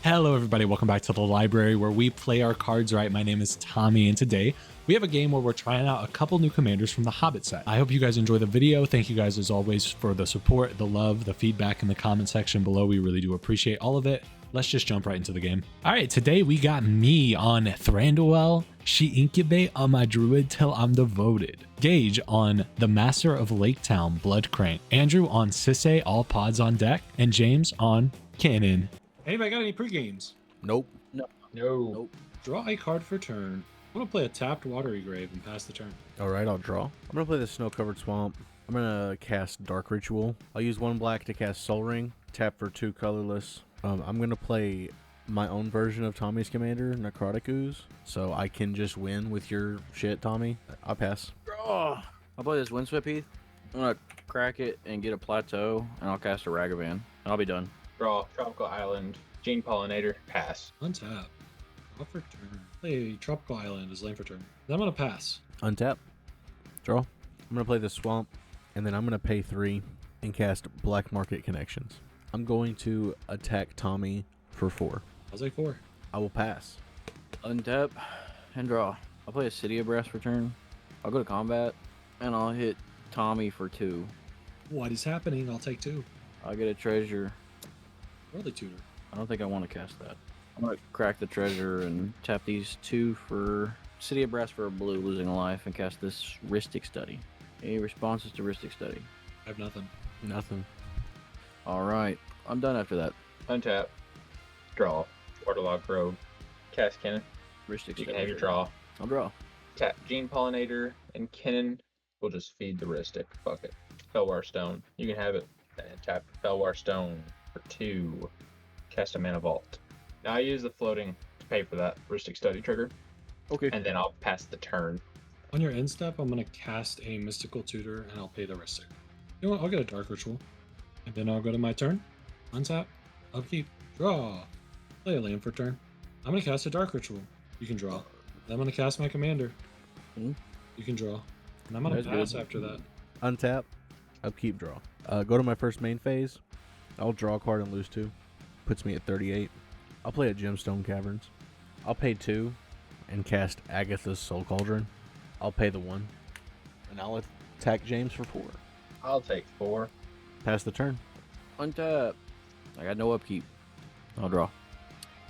Hello everybody, welcome back to the library where we play our cards right. My name is Tommy and today we have a game where we're trying out a couple new commanders from the Hobbit set. I hope you guys enjoy the video. Thank you guys as always for the support, the love, the feedback in the comment section below. We really do appreciate all of it. Let's just jump right into the game. All right, today we got me on Thranduil. She incubate on my druid till I'm devoted. Gage on the Master of Lake Town, Bloodcrank. Andrew on Sisay, all pods on deck. And James on Kinnan. Anybody got any pre-games? Nope. No. Draw a card for turn. I'm going to play a tapped Watery Grave and pass the turn. All right, I'll draw. I'm going to play the Snow-Covered Swamp. I'm going to cast Dark Ritual. I'll use 1 black to cast Soul Ring. Tap for 2 colorless. I'm going to play my own version of Tommy's commander, Necrotic Ooze, so I can just win with your shit, Tommy. I'll pass. Draw. I'll play this Windswept Heath. I'm going to crack it and get a Plateau, and I'll cast a Ragavan, and I'll be done. Draw, Tropical Island, Gene Pollinator, pass. Untap. Draw for turn. Play Tropical Island as lane for turn. Then I'm going to pass. Untap. Draw. I'm going to play the Swamp, and then I'm going to pay 3 and cast Black Market Connections. I'm going to attack Tommy for 4. I'll say 4. I will pass. Untap and draw. I'll play a City of Brass for turn. I'll go to combat, and I'll hit Tommy for 2. What is happening? I'll take 2. I'll get a treasure. Early tutor. I don't think I want to cast that. I'm going to crack the treasure and tap these 2 for City of Brass for a blue, losing a life, and cast this Rhystic Study. Any responses to Rhystic Study? I have nothing. Nothing. All right. I'm done after that. Untap, draw, Waterlog Grove, cast Kinnan. Rhystic You Study. can have your draw. I'll draw. Tap Gene Pollinator, and Kinnan will just feed the Rhystic. Fuck it. Felwar Stone. You can have it. And tap Felwar Stone for 2. Cast a Mana Vault. Now I use the floating to pay for that Rhystic Study trigger, Okay. and then I'll pass the turn. On your end step, I'm going to cast a Mystical Tutor and I'll pay the Rhystic. You know what? I'll get a Dark Ritual. And then I'll go to my turn. Untap. Upkeep. Draw. Play a land for turn. I'm going to cast a Dark Ritual. You can draw. Then I'm going to cast my commander. Mhm. You can draw. And I'm going to That's pass good. after that. Untap. Upkeep, draw. Go to my first main phase. I'll draw a card and lose 2. Puts me at 38. I'll play a Gemstone Caverns. I'll pay 2 and cast Agatha's Soul Cauldron. I'll pay the 1. And I'll attack James for 4. I'll take 4. Pass the turn. Untap. I got no upkeep. I'll draw.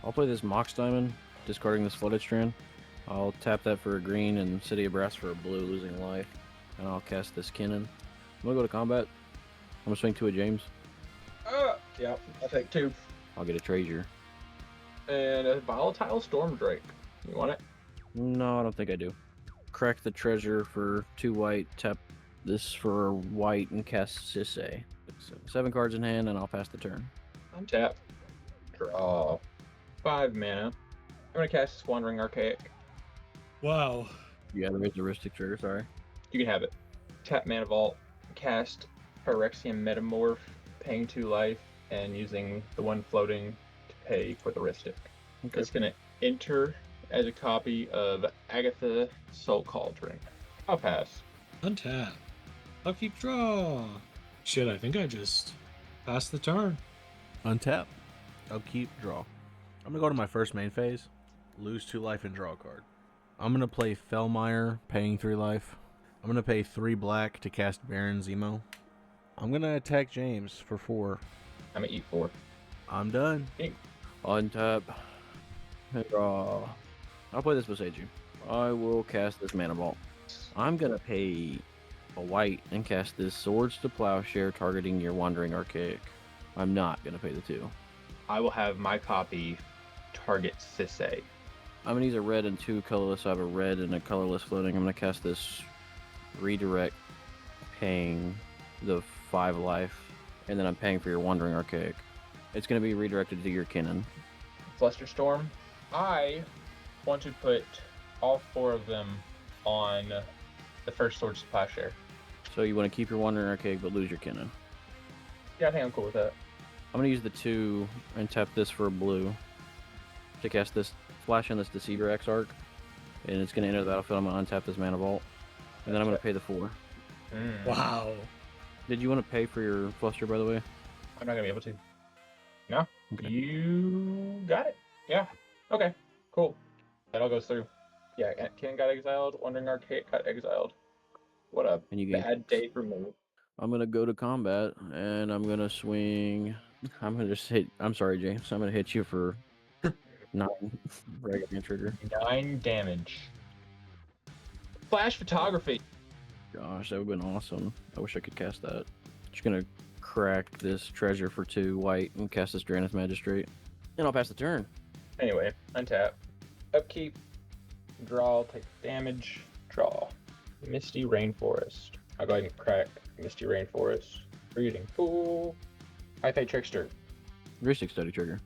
I'll play this Mox Diamond, discarding this Flooded Strand. I'll tap that for a green and City of Brass for a blue, losing life. And I'll cast this Kinnan. I'm going to go to combat. I'm going to swing 2 at James. Yeah, I'll take 2. I'll get a treasure. And a Volatile Storm Drake. You want it? No, I don't think I do. Crack the treasure for 2 white, tap this for white, and cast Sisay. 7 cards in hand, and I'll pass the turn. Untap. Draw. 5 mana. I'm gonna cast Squandering Archaic. Wow. Yeah, there is a Rhystic trigger, sorry. You can have it. Tap Mana Vault. Cast Phyrexian Metamorph, paying 2 life, and using the 1 floating to pay for the Rhystic. Okay. It's gonna enter as a copy of Agatha Soul Cauldron. I'll pass. Untap. Upkeep. Draw. Shit, I think I just passed the turn. Untap. Upkeep, draw. I'm going to go to my first main phase. Lose 2 life and draw a card. I'm going to play Fellmire, paying 3 life. I'm going to pay 3 black to cast Baron Zemo. I'm going to attack James for 4. I'm gonna eat 4. I'm done. Untap. And draw. I'll play this beside you. I will cast this Mana Vault. I'm going to pay a white and cast this Swords to Plowshare, targeting your Wandering Archaic. I'm not going to pay the 2. I will have my copy target Sisay. I'm going to use a red and 2 colorless. So I have a red and a colorless floating. I'm going to cast this Redirect, paying the 5 life, and then I'm paying for your Wandering Archaic. It's going to be redirected to your Kinnan. Flusterstorm. I want to put all 4 of them on the first Swords to Plowshare. So you want to keep your Wandering Archaic but lose your Kinnan. Yeah, I think I'm cool with that. I'm going to use the 2 and tap this for a blue to cast this, flash in this Deceiver Exarch, and it's going to enter the battlefield. I'm going to untap this Mana Vault, and then I'm going to pay the 4. Wow. Did you want to pay for your Fluster, by the way? I'm not gonna be able to. No? Okay. You got it. Yeah. Okay. Cool. That all goes through. Yeah, Kinnan got exiled. Wandering Archaic got exiled. What a And you gain bad day for me. I'm gonna go to combat and I'm gonna swing. I'm gonna just hit. I'm sorry, James. I'm gonna hit you for 9 regular trigger. 9 damage. Flash photography. Gosh, that would've been awesome. I wish I could cast that. Just gonna crack this treasure for 2 white and cast this Draenith Magistrate. And I'll pass the turn. Anyway, untap. Upkeep. Draw. Take damage. Draw. Misty Rainforest. I'll go ahead and crack Misty Rainforest. Breeding Pool. I pay Trickster. Ristic Study trigger.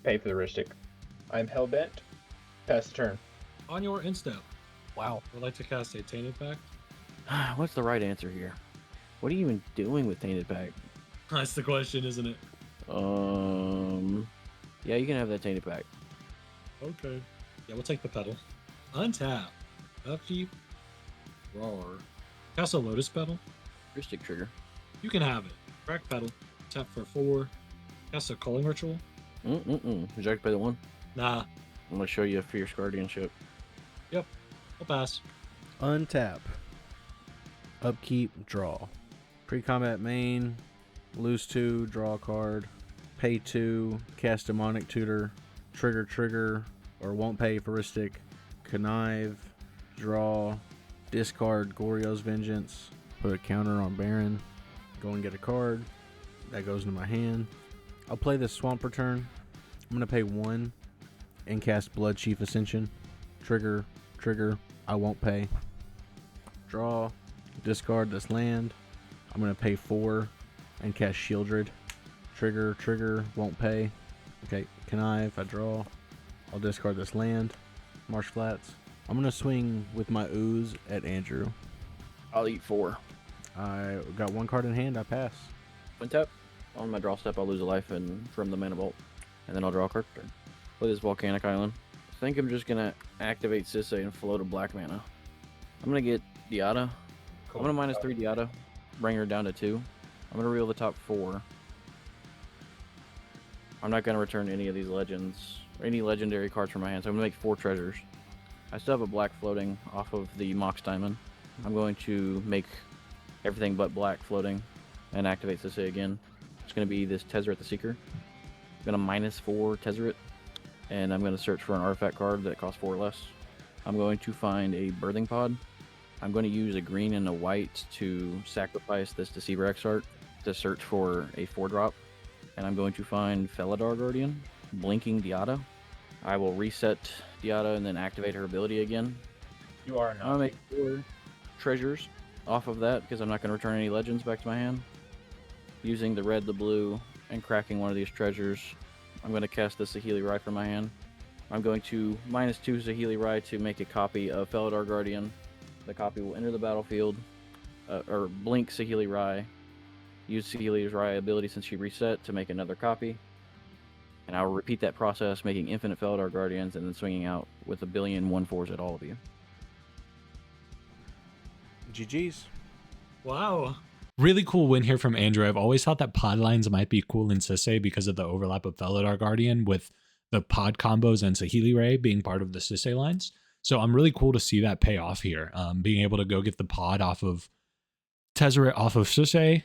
Pay for the Ristic. I'm Hellbent. Pass the turn. On your instep, Wow. I would like to cast a Tainted Pact. What's the right answer here? What are you even doing with Tainted Pact? That's the question, isn't it? Yeah, you can have that Tainted Pact. Okay. Yeah, we'll take the Petal. Untap. Upkeep. Roar. Cast a Lotus Petal. Ristic trigger. You can have it. Crack Petal. Tap for 4. Cast a Culling Ritual. Would you like to play the 1? Nah. I'm gonna show you a Fierce Guardianship. Yep. I'll pass. Untap. Upkeep, draw. Pre-combat main, lose 2, draw a card. Pay 2, cast Demonic Tutor. Trigger, or won't pay Furistic. Connive, draw, discard Goryo's Vengeance. Put a counter on Baron. Go and get a card. That goes into my hand. I'll play this Swamp Return. I'm going to pay 1 and cast Blood Chief Ascension. Trigger, I won't pay. Draw, discard this land. I'm going to pay 4 and cast Shieldred. Trigger, won't pay. Okay, Connive, I draw. I'll discard this land. Marsh Flats. I'm going to swing with my Ooze at Andrew. I'll eat 4. I got 1 card in hand, I pass. Untap. On my draw step, I'll lose a life and from the Mana Vault. And then I'll draw a card. Play this Volcanic Island. I think I'm just gonna activate Sisay and float a black mana. I'm gonna get Diada. I'm gonna -3 Diada. Bring her down to 2. I'm gonna reel the top 4. I'm not gonna return any of these legends or any legendary cards from my hand, so I'm gonna make 4 treasures. I still have a black floating off of the Mox Diamond. I'm going to make everything but black floating and activate Sisay again. It's going to be this Tezzeret the Seeker. I'm going to -4 Tezzeret, and I'm going to search for an artifact card that costs 4 less. I'm going to find a Birthing Pod. I'm going to use a green and a white to sacrifice this Deceiver Exarch to search for a 4-drop. And I'm going to find Felidar Guardian, Blinking Diada. I will reset Diada and then activate her ability again. You are I'll not. make 4 treasures off of that because I'm not going to return any legends back to my hand. Using the red, the blue, and cracking one of these treasures, I'm going to cast the Saheeli Rai from my hand. I'm going to -2 Saheeli Rai to make a copy of Felidar Guardian. The copy will enter the battlefield, or blink Saheeli Rai. Use Saheeli Rai ability since she reset to make another copy. And I'll repeat that process, making infinite Felidar Guardians, and then swinging out with a billion 1/4s at all of you. GG's. Wow. Really cool win here from Andrew. I've always thought that pod lines might be cool in Sisay because of the overlap of Felidar Guardian with the pod combos and Saheeli Rai being part of the Sisay lines. So I'm really cool to see that pay off here. Being able to go get the pod off of Tezzeret off of Sisay,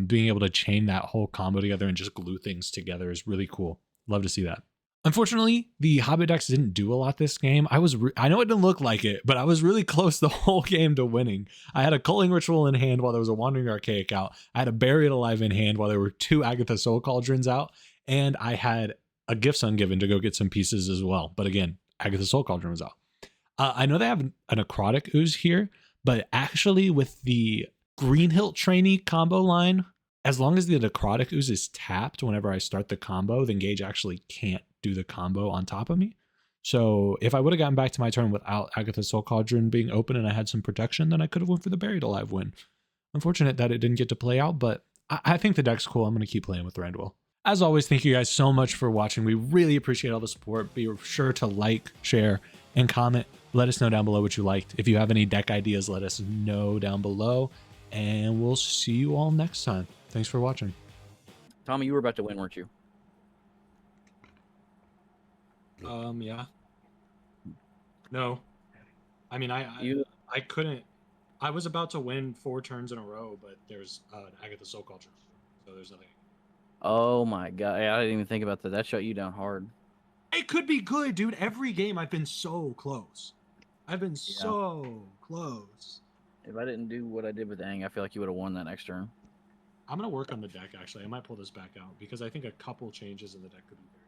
being able to chain that whole combo together and just glue things together is really cool. Love to see that. Unfortunately, the Hobbit decks didn't do a lot this game. I know it didn't look like it, but I was really close the whole game to winning. I had a Culling Ritual in hand while there was a Wandering Archaic out. I had a Buried Alive in hand while there were 2 Agatha Soul Cauldrons out. And I had a Gifts Ungiven to go get some pieces as well. But again, Agatha Soul Cauldron was out. I know they have a Necrotic Ooze here, but actually with the Green Hilt Trainee combo line, as long as the Necrotic Ooze is tapped whenever I start the combo, then Gage actually can't do the combo on top of me. So if I would have gotten back to my turn without Agatha Soul Cauldron being open and I had some protection, then I could have went for the Buried Alive win. Unfortunate that it didn't get to play out, but I think the deck's cool. I'm going to keep playing with Thranduil. As always, thank you guys so much for watching. We really appreciate all the support. Be sure to like, share, and comment. Let us know down below what you liked. If you have any deck ideas, let us know down below. And we'll see you all next time. Thanks for watching. Tommy, you were about to win, weren't you? Yeah. No. I mean, You I couldn't. I was about to win 4 turns in a row, but there's Agatha Soul Culture, so there's nothing. Oh my god! Yeah, I didn't even think about that. That shut you down hard. It could be good, dude. Every game I've been so close. I've been so close. If I didn't do what I did with Aang, I feel like you would have won that next turn. I'm gonna work on the deck actually. I might pull this back out because I think a couple changes in the deck could be very